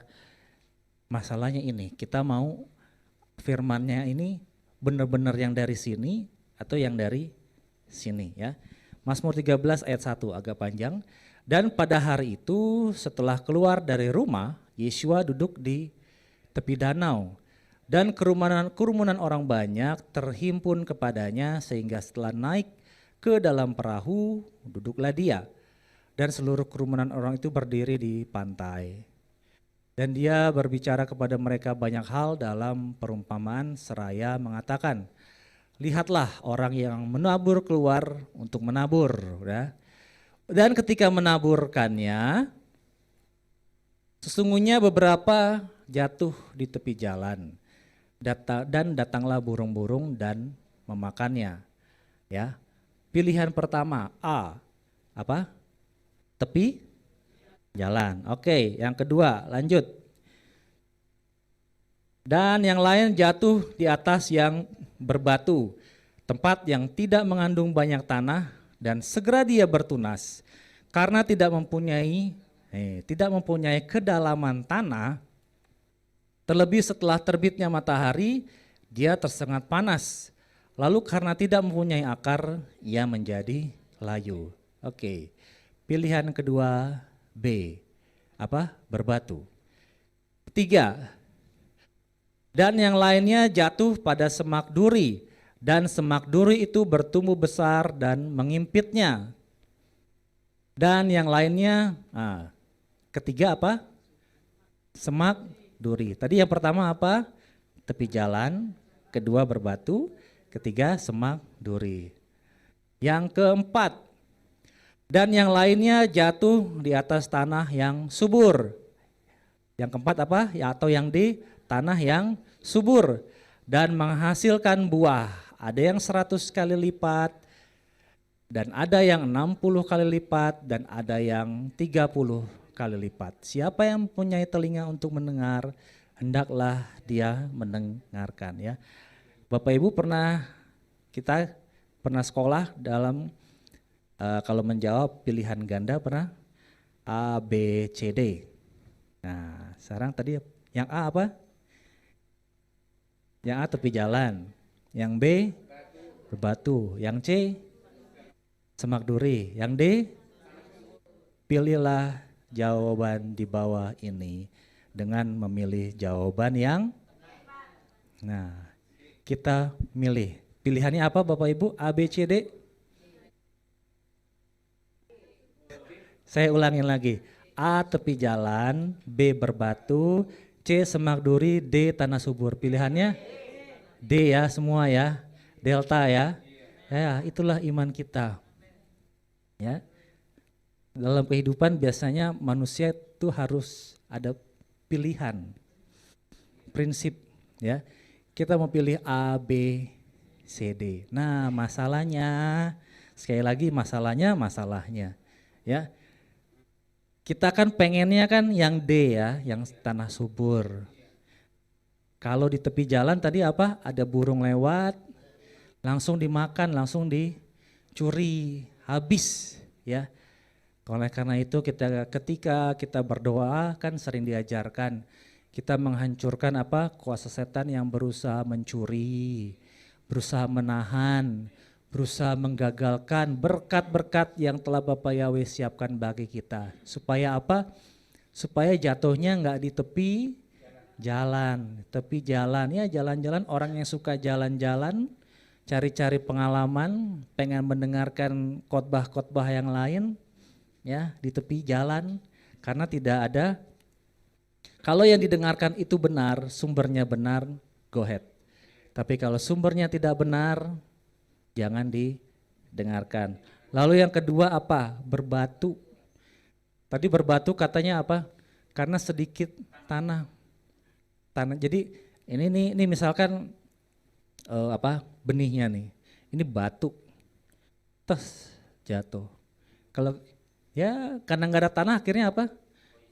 masalahnya ini. Kita mau firmannya ini benar-benar yang dari sini atau yang dari sini ya. Mazmur 13 ayat 1 agak panjang. Dan pada hari itu setelah keluar dari rumah, Yesua duduk di tepi danau. Dan kerumunan orang banyak terhimpun kepadanya sehingga setelah naik ke dalam perahu, duduklah dia. Dan seluruh kerumunan orang itu berdiri di pantai. Dan dia berbicara kepada mereka banyak hal dalam perumpamaan seraya mengatakan, lihatlah orang yang menabur keluar untuk menabur. Ya. Dan ketika menaburkannya, sesungguhnya beberapa jatuh di tepi jalan. Dan datanglah burung-burung dan memakannya. Ya. Pilihan pertama A, apa? Tepi jalan. Oke, yang kedua lanjut. Dan yang lain jatuh di atas yang berbatu, tempat yang tidak mengandung banyak tanah, dan segera dia bertunas karena tidak mempunyai kedalaman tanah. Terlebih setelah terbitnya matahari, dia tersengat panas. Lalu karena tidak mempunyai akar, ia menjadi layu. Oke. Pilihan kedua B, berbatu. Ketiga, dan yang lainnya jatuh pada semak duri, dan semak duri itu bertumbuh besar dan mengimpitnya. Dan yang lainnya, ketiga semak duri. Tadi yang pertama apa? Tepi jalan, kedua berbatu, ketiga semak duri. Yang keempat, dan yang lainnya jatuh di atas tanah yang subur. Yang keempat apa? Ya, atau yang di tanah yang subur dan menghasilkan buah. Ada yang 100 kali lipat, dan ada yang 60 kali lipat, dan ada yang 30 kali lipat. Siapa yang mempunyai telinga untuk mendengar, hendaklah dia mendengarkan ya. Bapak Ibu kita pernah sekolah dalam kalau menjawab pilihan ganda pernah A, B, C, D. Nah sekarang tadi yang A apa? Yang A tepi jalan, yang B berbatu, yang C semak duri, yang D pilihlah jawaban di bawah ini dengan memilih jawaban yang kita milih. Pilihannya apa Bapak Ibu? A, B, C, D? Saya ulangin lagi. A tepi jalan, B berbatu, C semak duri, D tanah subur. Pilihannya D ya semua ya. Delta ya. Ya, itulah iman kita. Ya. Dalam kehidupan biasanya manusia itu harus ada pilihan. Prinsip ya. Kita mau pilih A, B, C, D. Nah, masalahnya sekali lagi masalahnya ya. Kita kan pengennya kan yang D ya, yang tanah subur. Kalau di tepi jalan tadi apa? Ada burung lewat, langsung dimakan, langsung dicuri, habis ya. Oleh karena itu ketika kita berdoa kan sering diajarkan kita menghancurkan apa? Kuasa setan yang berusaha mencuri, berusaha menahan, berusaha menggagalkan berkat-berkat yang telah Bapak Yahweh siapkan bagi kita. Supaya apa? Supaya jatuhnya enggak di tepi jalan. Tepi jalan ya, jalan-jalan orang yang suka jalan-jalan, cari-cari pengalaman, pengen mendengarkan khotbah-khotbah yang lain ya di tepi jalan karena tidak ada. Kalau yang didengarkan itu benar, sumbernya benar, go ahead. Tapi kalau sumbernya tidak benar, jangan didengarkan. Lalu yang kedua apa? Berbatu. Tadi berbatu katanya apa? Karena sedikit tanah. Jadi ini misalkan benihnya nih. Ini batu. Terus jatuh. Kalau ya karena nggak ada tanah akhirnya apa?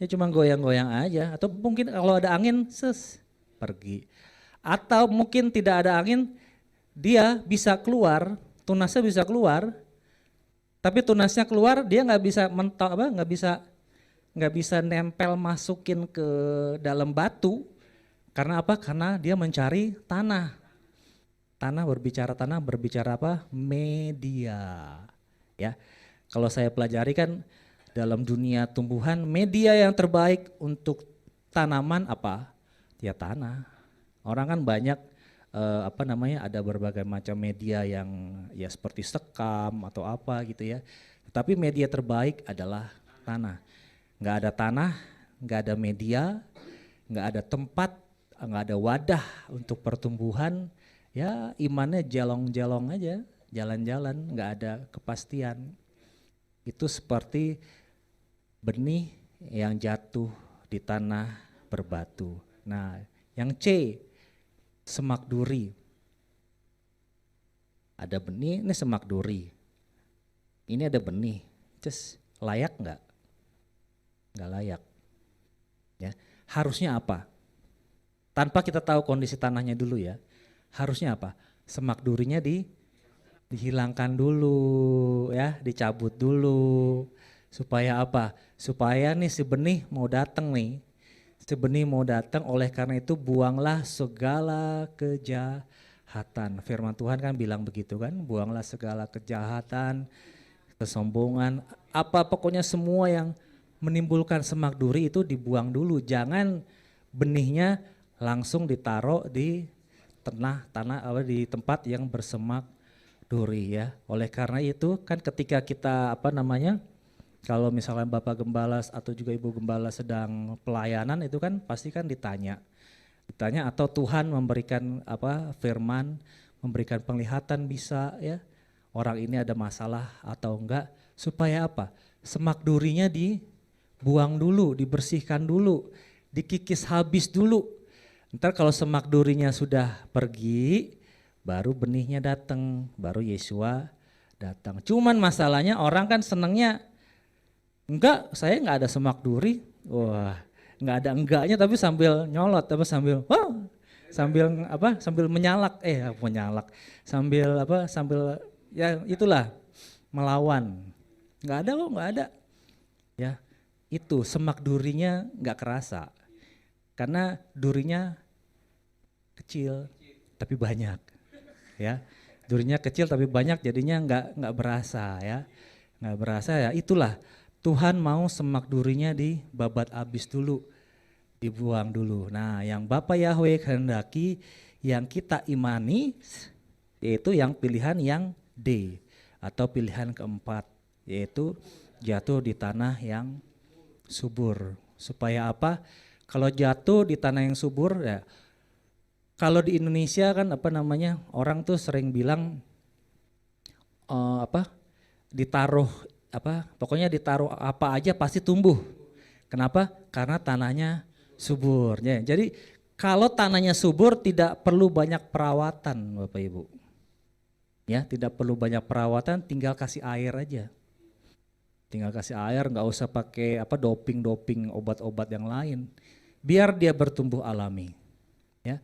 Ya cuma goyang-goyang aja. Atau mungkin kalau ada angin pergi. Atau mungkin tidak ada angin, dia bisa keluar, tunasnya bisa keluar, tapi tunasnya keluar dia nggak bisa mentok nggak bisa nempel masukin ke dalam batu, karena apa? Karena dia mencari tanah. Tanah berbicara apa? Media. Ya, kalau saya pelajari kan dalam dunia tumbuhan, media yang terbaik untuk tanaman apa? Ya tanah. Orang kan banyak ada berbagai macam media yang ya seperti sekam atau apa gitu ya. Tapi media terbaik adalah tanah. Nggak ada tanah, nggak ada media, nggak ada tempat, nggak ada wadah untuk pertumbuhan, ya imannya jalong-jalong aja, jalan-jalan, nggak ada kepastian. Itu seperti benih yang jatuh di tanah berbatu. Nah, yang C, semak duri. Ada benih, ini semak duri. Ini ada benih, layak nggak? Nggak layak. Ya, harusnya apa? Tanpa kita tahu kondisi tanahnya dulu ya. Harusnya apa? Semak durinya dihilangkan dulu ya, dicabut dulu. Supaya apa? Supaya nih si benih mau datang nih. Si benih mau datang, oleh karena itu buanglah segala kejahatan. Firman Tuhan kan bilang begitu kan, buanglah segala kejahatan, kesombongan, apa pokoknya semua yang menimbulkan semak duri itu dibuang dulu. Jangan benihnya langsung ditaruh di tanah di tempat yang bersemak duri ya. Oleh karena itu kan ketika kita Kalau misalkan Bapak Gembala atau juga Ibu Gembala sedang pelayanan itu kan pasti kan ditanya atau Tuhan memberikan apa firman, memberikan penglihatan bisa ya orang ini ada masalah atau enggak, supaya apa? Semak durinya dibuang dulu, dibersihkan dulu, dikikis habis dulu. Ntar kalau semak durinya sudah pergi, baru benihnya datang, baru Yesua datang. Cuman masalahnya orang kan senangnya enggak, saya enggak ada semak duri. Wah, enggak ada enggaknya tapi sambil nyolot apa sambil wah, sambil menyalak sambil apa sambil ya itulah melawan. Enggak ada kok, enggak ada. Ya, itu semak durinya enggak kerasa. Karena durinya kecil tapi banyak. Ya. Durinya kecil tapi banyak jadinya enggak berasa ya. Enggak berasa ya, itulah Tuhan mau semak durinya dibabat habis dulu, dibuang dulu. Nah, yang Bapa Yahweh kehendaki, yang kita imani, yaitu yang pilihan yang D, atau pilihan keempat, yaitu jatuh di tanah yang subur. Supaya apa? Kalau jatuh di tanah yang subur, ya, kalau di Indonesia kan apa namanya, orang tuh sering bilang ditaruh pokoknya ditaruh apa aja pasti tumbuh. Kenapa? Karena tanahnya subur. Ya, jadi kalau tanahnya subur tidak perlu banyak perawatan Bapak Ibu. Ya, tidak perlu banyak perawatan, tinggal kasih air aja. Tinggal kasih air, nggak usah pakai doping obat-obat yang lain. Biar dia bertumbuh alami. Ya.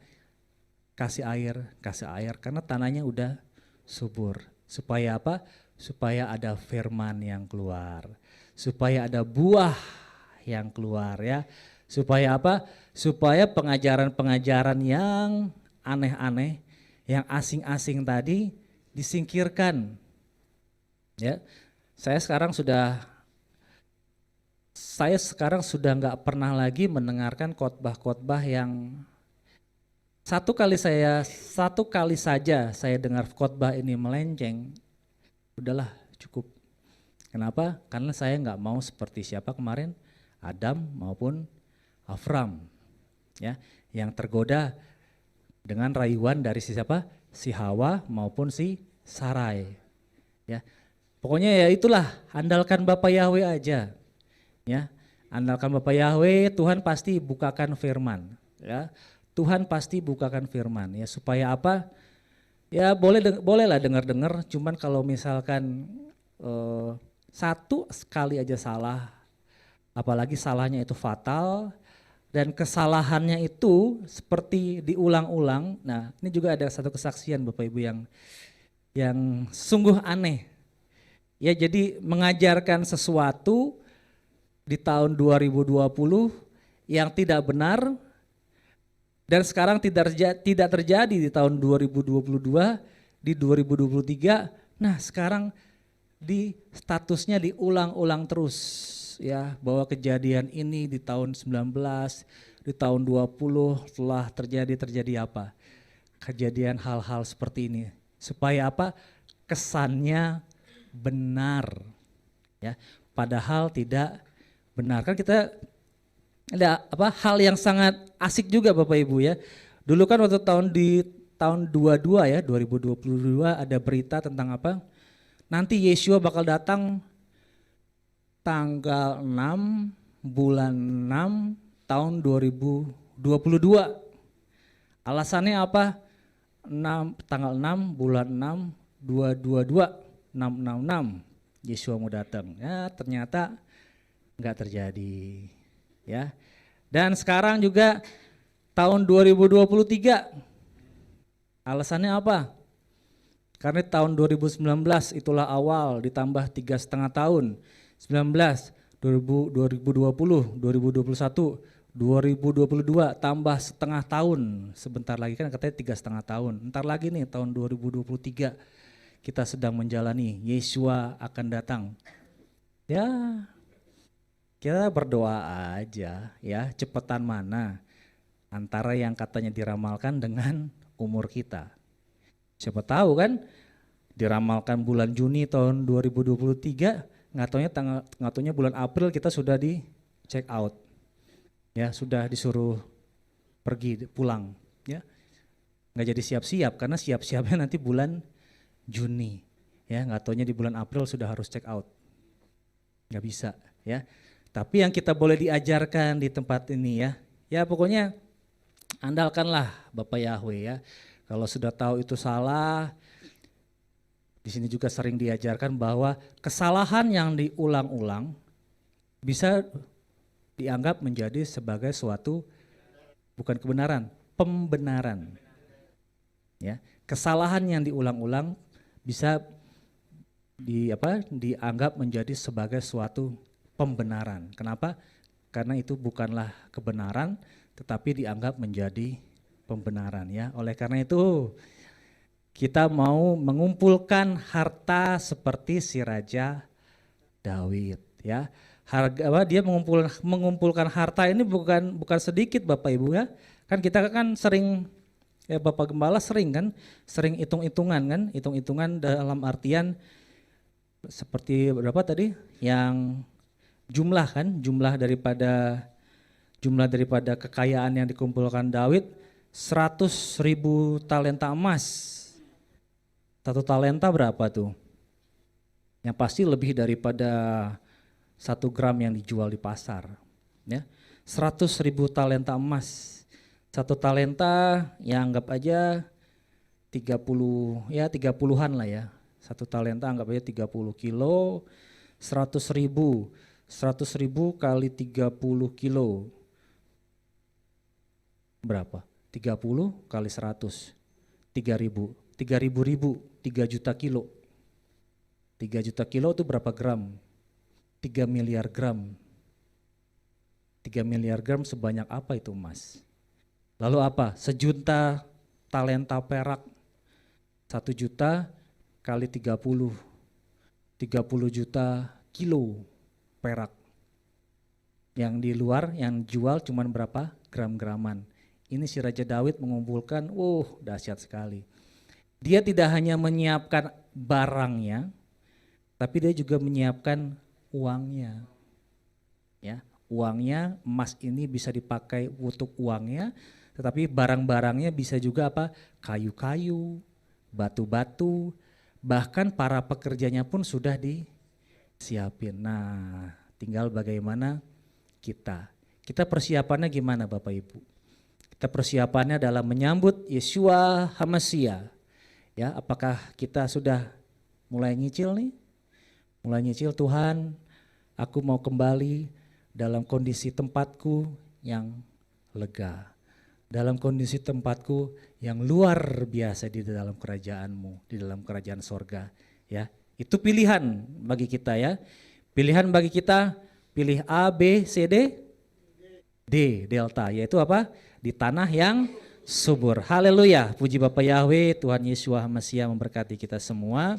Kasih air karena tanahnya udah subur. Supaya apa? Supaya ada firman yang keluar, supaya ada buah yang keluar ya, supaya apa? Supaya pengajaran-pengajaran yang aneh-aneh, yang asing-asing tadi disingkirkan. Ya, saya sekarang sudah nggak pernah lagi mendengarkan khotbah-khotbah yang satu kali saja saya dengar khotbah ini melenceng. Udahlah cukup. Kenapa? Karena saya nggak mau seperti siapa kemarin, Adam maupun Avram, ya, yang tergoda dengan rayuan dari siapa? Si Hawa maupun si Sarai. Ya, pokoknya ya itulah, andalkan Bapa Yahweh aja, ya, andalkan Bapa Yahweh. Tuhan pasti bukakan firman, ya, Tuhan pasti bukakan firman, ya, supaya apa? Ya bolehlah dengar-dengar, cuman kalau misalkan satu sekali aja salah, apalagi salahnya itu fatal dan kesalahannya itu seperti diulang-ulang. Nah, ini juga ada satu kesaksian Bapak Ibu yang sungguh aneh. Ya, jadi mengajarkan sesuatu di tahun 2020 yang tidak benar. Dan sekarang tidak terjadi di tahun 2022, di 2023. Nah, sekarang statusnya diulang-ulang terus ya, bahwa kejadian ini di tahun 19, di tahun 20 telah terjadi apa? Kejadian hal-hal seperti ini. Supaya apa? Kesannya benar. Ya, padahal tidak benar. Kan kita ada hal yang sangat asik juga Bapak Ibu ya. Dulu kan waktu tahun 22 ya, 2022 ada berita tentang apa? Nanti Yesua bakal datang tanggal 6 bulan 6 tahun 2022. Alasannya apa? Tanggal 6 bulan 6 222 666 Yesua mau datang. Ya, ternyata enggak terjadi. Ya. Dan sekarang juga tahun 2023. Alasannya apa? Karena tahun 2019 itulah awal, ditambah 3,5 tahun. 19, 2020, 2021, 2022 tambah setengah tahun. Sebentar lagi kan katanya 3,5 tahun. Ntar lagi nih tahun 2023 kita sedang menjalani, Yesua akan datang. Ya, kita berdoa aja ya, cepetan mana antara yang katanya diramalkan dengan umur kita. Siapa tahu kan diramalkan bulan Juni tahun 2023, nggak taunya bulan April kita sudah di check out, ya sudah disuruh pergi pulang, ya nggak jadi siap-siap karena siap-siapnya nanti bulan Juni, ya nggak taunya di bulan April sudah harus check out, nggak bisa, ya. Tapi yang kita boleh diajarkan di tempat ini ya pokoknya andalkanlah Bapak Yahweh ya. Kalau sudah tahu itu salah, di sini juga sering diajarkan bahwa kesalahan yang diulang-ulang bisa dianggap menjadi sebagai suatu bukan kebenaran, pembenaran. Ya, kesalahan yang diulang-ulang bisa dianggap menjadi sebagai suatu pembenaran. Kenapa? Karena itu bukanlah kebenaran, tetapi dianggap menjadi pembenaran ya. Oleh karena itu kita mau mengumpulkan harta seperti si Raja Daud ya. Dia mengumpulkan harta ini bukan sedikit Bapak Ibu ya. Kan kita kan sering ya Bapak Gembala sering hitung-hitungan kan, hitung-hitungan dalam artian seperti berapa tadi yang jumlah daripada kekayaan yang dikumpulkan Daud 100.000 talenta emas. Satu talenta berapa tuh? Yang pasti lebih daripada 1 gram yang dijual di pasar. Ya, 100.000 talenta emas. 1 talenta ya anggap aja 30-an lah ya. 1 talenta anggap aja 30 kilo, 100.000 kali 30 kilo. Berapa? 30 kali 100, 3.000 ribu, 3 juta kilo. 3 juta kilo itu berapa gram? 3 miliar gram. 3 miliar gram sebanyak apa itu emas? Lalu apa? 1 juta talenta perak. 1 juta kali 30 juta kilo perak. Yang di luar yang jual cuman berapa? Gram-graman. Ini si Raja Daud mengumpulkan, dahsyat sekali. Dia tidak hanya menyiapkan barangnya, tapi dia juga menyiapkan uangnya. Ya, uangnya, emas ini bisa dipakai untuk uangnya, tetapi barang-barangnya bisa juga apa? Kayu-kayu, batu-batu, bahkan para pekerjanya pun sudah disiapin. Nah, tinggal bagaimana kita persiapannya gimana Bapak Ibu? Kita persiapannya dalam menyambut Yeshua HaMashiach. Ya, apakah kita sudah mulai nyicil nih? Mulai nyicil, Tuhan, aku mau kembali dalam kondisi tempatku yang lega. Dalam kondisi tempatku yang luar biasa di dalam kerajaan-Mu, di dalam kerajaan sorga. Ya, itu pilihan bagi kita ya. Pilihan bagi kita, pilih A, B, C, D, delta, yaitu apa? Di tanah yang subur. Haleluya, puji Bapak Yahweh, Tuhan Yesus HaMashiach memberkati kita semua.